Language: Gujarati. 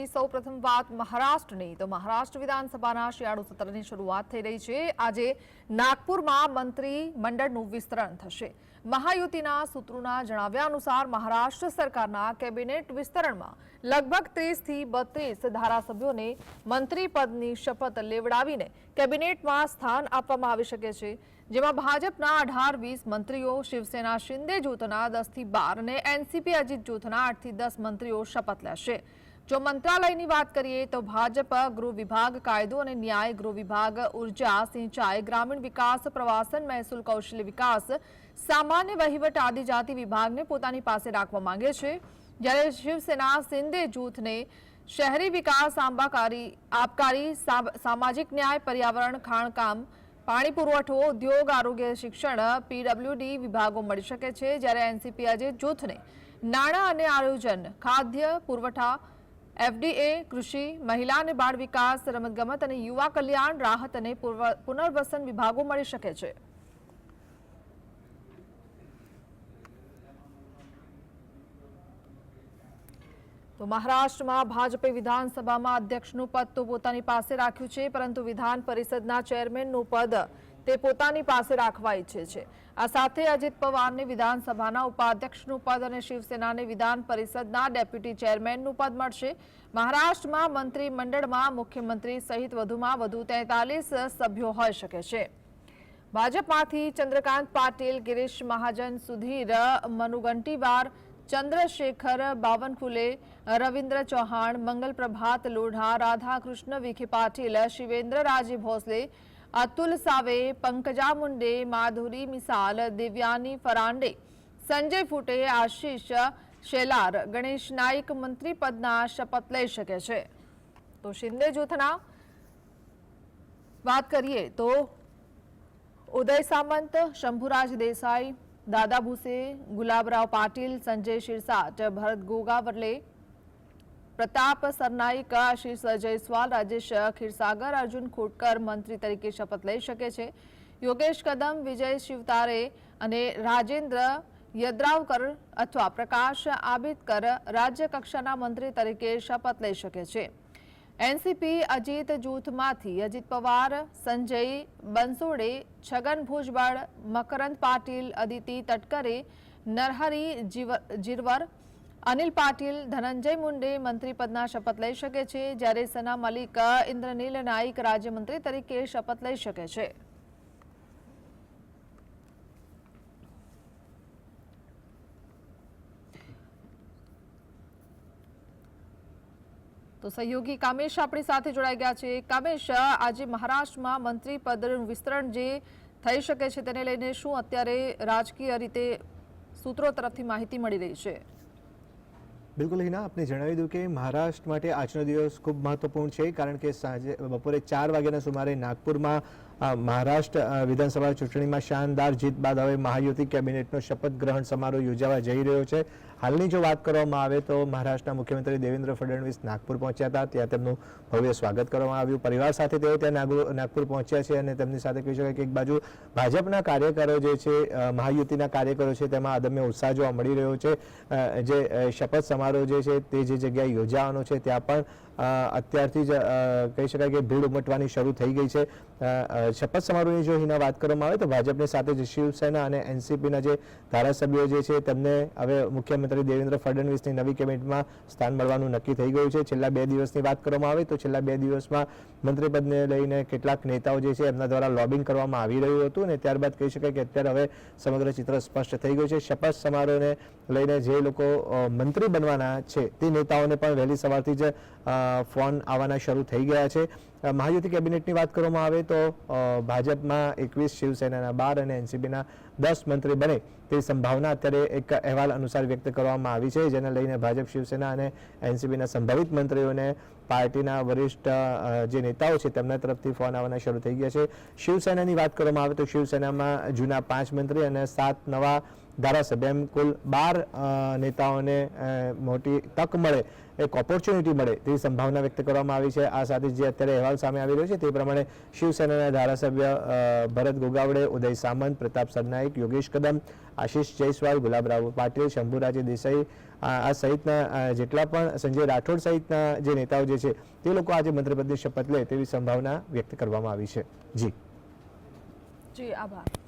સૌપ્રથમ વાત મહારાષ્ટ્રની તો મહારાષ્ટ્ર વિધાનસભાના શિયાળુ સત્રની શરૂઆત થઈ રહી છે। આજે નાગપુરમાં મંત્રી મંડળનું વિસ્તરણ થશે। મહાયુતિના સૂત્રોના જણાવ્યા અનુસાર મહારાષ્ટ્ર સરકારના કેબિનેટ વિસ્તરણમાં લગભગ 30 થી 32 ધારાસભ્યોને મંત્રી પદની શપથ લેવડાવીને કેબિનેટમાં સ્થાન આપવામાં આવી શકે છે, જેમાં ભાજપના 18-20 મંત્રીઓ, શિવસેના શિંદે જૂથના 10 થી 12 અને એનસીપી અજીત જૂથના 8 થી 10 મંત્રીઓ શપથ લેશે। જો મંત્રાલયની વાત કરીએ તો ભાજપ ગૃહ વિભાગ, કાયદો અને ન્યાય, ગૃહ વિભાગ ઉર્જા, સિંચાઈ, ગ્રામીણ વિકાસ, પ્રવાસન, મહેસૂલ, કૌશલ્ય વિકાસ, સામાન્ય વહીવટ, આદિજાતિ વિભાગને પોતાની પાસે રાખવા માંગે છે, જ્યારે શિવસેના શિંદે જૂથને શહેરી વિકાસ, આબકારી, સામાજિક ન્યાય, પર્યાવરણ, ખાણકામ, પાણી પુરવઠો, ઉદ્યોગ, આરોગ્ય, શિક્ષણ, પીડબ્લ્યુડી વિભાગો મળી શકે છે, જ્યારે એનસીપી અજીત જૂથને નાણાં અને આયોજન, ખાદ્ય પુરવઠા, એફડીએ, કૃષિ, મહિલા અને બાળ વિકાસ, રમતગમત અને યુવા કલ્યાણ, રાહત અને પુનર્વસન વિભાગો મળી શકે છે। તો મહારાષ્ટ્રમાં ભાજપે વિધાનસભામાં અધ્યક્ષનું પદ તો પોતાની પાસે રાખ્યું છે, પરંતુ વિધાન પરિષદના ચેરમેનનું પદ તે પોતાની પાસે રાખવા ઈચ્છે છે। આ સાથે અજીત પવારને વિધાનસભાના ઉપાધ્યક્ષનું પદ અને શિવસેનાને વિધાન પરિષદના ડેપ્યુટી ચેરમેનનું પદ મળશે। મહારાષ્ટ્રમાં મંત્રી મંડળમાં મુખ્યમંત્રી સહિત વધુમાં વધુ 43 સભ્યો હોઈ શકે છે। ભાજપમાંથી ચંદ્રકાંત પાટીલ, ગિરીશ મહાજન, સુધીર મનુગંટીવાર, ચંદ્રશેખર બાવનકુલે, રવિન્દ્ર ચૌહાણ, મંગલ પ્રભાત લોઢા, રાધાકૃષ્ણ વિખે પાટીલ, શિવેન્દ્ર રાजे ભોસલે, અતુલ સાવે, પંકજા મુંડે, માધુરી મિસાલ, દિવ્યાની ફરાંડે, સંજય ફૂટે, આશીષ શેલાર, ગણેશ નાઈક મંત્રી પદના શપથ લઈ શકે છે। તો શિંદે જૂથના વાત કરીએ તો ઉદય સામંત, શંભુરાજ દેસાઈ, દાદા ભૂસે, ગુલાબરાવ પાટીલ, સંજય શિરસાટ, ભરત ગોગાવલે, પ્રતાપ સરનાઈક, આશીષ જયસ્વાલ, રાજેશ ખીરસાગર, અર્જુન ખોટકર મંત્રી તરીકે શપથ લઈ શકે છે। યોગેશ કદમ, વિજય શિવતારે અને રાજેન્દ્ર યદ્રાવકર અથવા પ્રકાશ આંબેડકર રાજ્ય કક્ષાના મંત્રી તરીકે શપથ લઈ શકે છે। એનસીપી અજીત જૂથમાંથી અજીત પવાર, સંજય બંસોડે, છગન ભુજબળ, મકરંદ પાટીલ, અદિતિ તટકરે, નરહરી જીરવર, અનિલ પાટીલ, ધનંજય મુંડે મંત્રી પદના શપથ લઈ શકે છે, જ્યારે સના મલિક, ઇન્દ્રનીલ નાઈક રાજ્યમંત્રી તરીકે શપથ લઈ શકે છે। તો સહયોગી કામેશ આપણી સાથે જોડાઈ ગયા છે। કામેશ, આજે મહારાષ્ટ્રમાં મંત્રી પદનું વિસ્તરણ જે થઈ શકે છે તેને લઈને શું અત્યારે રાજકીય રીતે સૂત્રો તરફથી માહિતી મળી રહી છે? બિલકુલ હિના, આપને જણાવી દઉં કે મહારાષ્ટ્ર માટે આજનો દિવસ ખૂબ મહત્વપૂર્ણ છે, કારણ કે સાંજે બપોરે 4 વાગ્યાના સુમારે નાગપુરમાં મહારાષ્ટ્ર વિધાનસભા ચૂંટણીમાં શાનદાર જીત બાદ હવે મહાયુતિ કેબિનેટનો શપથ ગ્રહણ સમારોહ યોજાવા જઈ રહ્યો છે। હાલની જો વાત કરવામાં આવે તો મહારાષ્ટ્રના મુખ્યમંત્રી દેવેન્દ્ર ફડણવીસ નાગપુર પહોંચ્યા હતા, ત્યાં તેમનું ભવ્ય સ્વાગત કરવામાં આવ્યું। પરિવાર સાથે તેઓ ત્યાં નાગપુર પહોંચ્યા છે અને તેમની સાથે કહી શકાય કે એક બાજુ ભાજપના કાર્યકરો જે છે, મહાયુતિના કાર્યકરો છે, તેમાં અદમ્ય ઉત્સાહ જોવા મળી રહ્યો છે। જે શપથ સમારોહ જે છે તે જે જગ્યાએ યોજાવાનો છે ત્યાં પણ અત્યારથી જ કહી શકાય કે ભીડ ઉમટવાની શરૂ થઈ ગઈ છે। શપથ સમારોહની જો હિના વાત કરવામાં આવે તો ભાજપની સાથે જ શિવસેના અને એનસીપીના જે ધારાસભ્યો જે છે તેમને હવે મુખ્યમંત્રી દેવેન્દ્ર ફડણવીસની નવી કેબિનેટમાં સ્થાન મળવાનું નક્કી થઈ ગયું છે। છેલ્લા 2 દિવસની વાત કરવામાં આવે તો છેલ્લા 2 દિવસમાં મંત્રીપદને લઈને કેટલાક નેતાઓ જે છે એમના દ્વારા લોબિંગ કરવામાં આવી રહ્યું હતું અને ત્યારબાદ કહી શકાય કે અત્યારે હવે સમગ્ર ચિત્ર સ્પષ્ટ થઈ ગયું છે। શપથ સમારોહને લઈને જે લોકો મંત્રી બનવાના છે તે નેતાઓને પણ વહેલી સવારથી જ ફોન આવવાના શરૂ થઈ ગયા છે। મહાયુતિ કેબિનેટની વાત કરવામાં આવે તો ભાજપમાં 21, શિવસેનાના 12 અને એનસીપીના 10 મંત્રી બને તેવી સંભાવના અત્યારે એક અહેવાલ અનુસાર વ્યક્ત કરવામાં આવી છે, જેને લઈને ભાજપ, શિવસેના અને એનસીપીના સંભવિત મંત્રીઓને પાર્ટીના વરિષ્ઠ જે નેતાઓ છે તેમના તરફથી ફોન આવવાના શરૂ થઈ ગયા છે। શિવસેનાની વાત કરવામાં આવે તો શિવસેનામાં જૂના 5 મંત્રી અને 7 નવા ધારાસભ્ય એમ કુલ 12 નેતાઓને મોટી તક મળે, એક ઓપોર્ચ્યુનિટી મળે તેવી સંભાવના વ્યક્ત કરવામાં આવી છે। આ સાથે જે અત્યારે અહેવાલ સામે આવી રહ્યો છે તે પ્રમાણે શિવસેનાના ધારાસભ્ય ભરત ગોગાવડે, ઉદય સામંત, પ્રતાપ સરનાઈક, યોગેશ કદમ, આશીષ જયસ્વાલ, ગુલાબરાવ પાટીલ, શંભુરાજ દેસાઈ, આ સહિતના જેટલા પણ સંજય રાઠોડ સહિતના જે નેતાઓ જે છે તે લોકો આજે મંત્રીપદની શપથ લે તેવી સંભાવના વ્યક્ત કરવામાં આવી છે. જી જી આભાર.